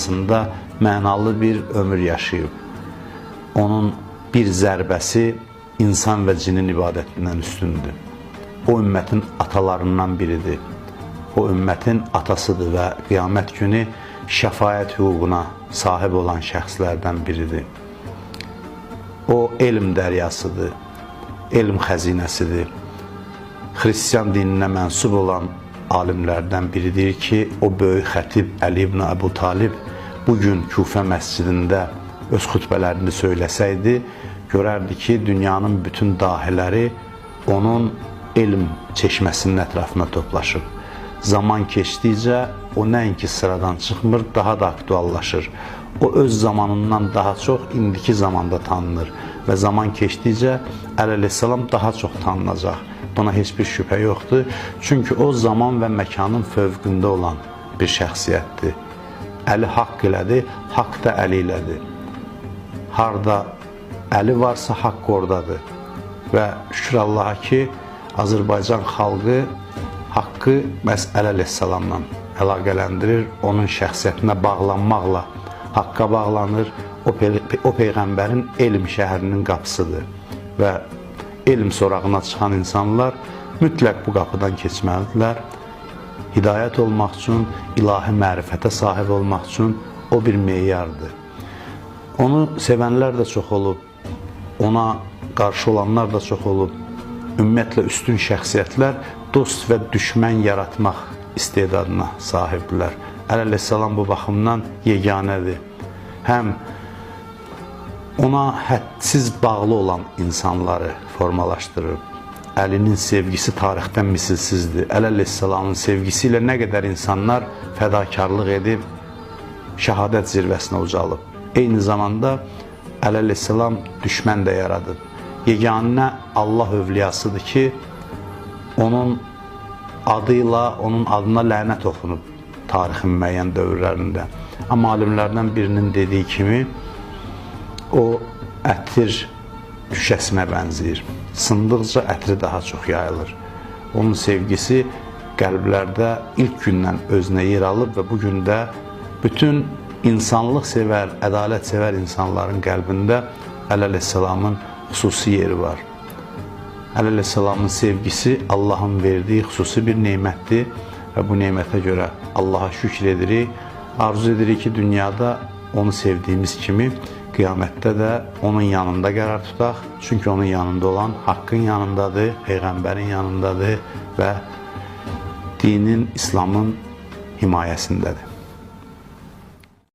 dünyasında mənalı bir ömür yaşayıb. Onun bir zərbəsi insan və cinin ibadətindən üstündür. O ümmətin atalarından biridir. O ümmətin atasıdır və qiyamət günü şəfaət hüququna sahib olan şəxslərdən biridir. O, elm dəryasıdır, elm xəzinəsidir. Xristiyan dininə mənsub olan alimlərdən biridir ki, o böyük xətib Əli ibn Əbu Talib bugün Kufə məscidində öz xütbələrini söyləsəydi, görərdi ki, dünyanın bütün dahiləri onun elm çeşməsinin ətrafına toplaşıb. Zaman keçdikcə o nəinki sıradan çıxmır, daha da aktuallaşır. O öz zamanından daha çox indiki zamanda tanınır və zaman keçdikcə Əli əleyhissalam daha çox tanınacaq. Buna heç bir şübhə yoxdur. Çünki o zaman və məkanın fövqündə olan bir şəxsiyyətdir. Əli haqq elədi, haqq da Əli ilədir. Harada Əli varsa haqq oradadır. Və şükür Allaha ki, Azərbaycan xalqı haqqı məhz Əli əleyhissalamla əlaqələndirir, onun şəxsiyyətinə bağlanmaqla haqqa bağlanır. O Peyğəmbərin elm şəhərinin qapısıdır və elm sorağına çıxan insanlar mütləq bu qapıdan keçməlidirlər. Hidayət olmaq üçün, ilahi mərifətə sahib olmaq üçün o bir meyardır. Onu sevənlər də çox olub, ona qarşı olanlar da çox olub. Ümumiyyətlə, üstün şəxsiyyətlər dost və düşmən yaratmaq istedadına sahibdirlər. Əli əleyhissalam bu baxımdan yeganədir. Həm ona hədsiz bağlı olan insanları formalaşdırıb. Əlinin sevgisi tarixdən misilsizdir. Əli əleyhissalamın sevgisi ilə nə qədər insanlar fədakarlıq edib, şəhadət zirvəsinə ucalıb. Eyni zamanda Əli əleyhissalam düşmən də yaradıb. Yeganə Allah övliyasıdır ki, onun adıyla, onun adına lənət oxunub tarixin müəyyən dövrlərində. Amma alimlərdən birinin dediyi kimi, o ətir şüşəsinə bənzəyir. Sındıqca ətri daha çox yayılır. Onun sevgisi qəlblərdə ilk gündən özünə yer alıb və bugün də bütün insanlıq sevər, ədalət sevər insanların qəlbində Əli əleyhissalamın xüsusi yeri var. Əli əleyhissalamın sevgisi Allahın verdiyi xüsusi bir nemətdir və bu nemətə görə Allaha şükür edirik. Arzu edirik ki, dünyada onu sevdiyimiz kimi qiyamətdə də onun yanında qərar tutaq. Çünki onun yanında olan haqqın yanındadır, Peyğəmbərin yanındadır və dinin, İslamın himayəsindədir.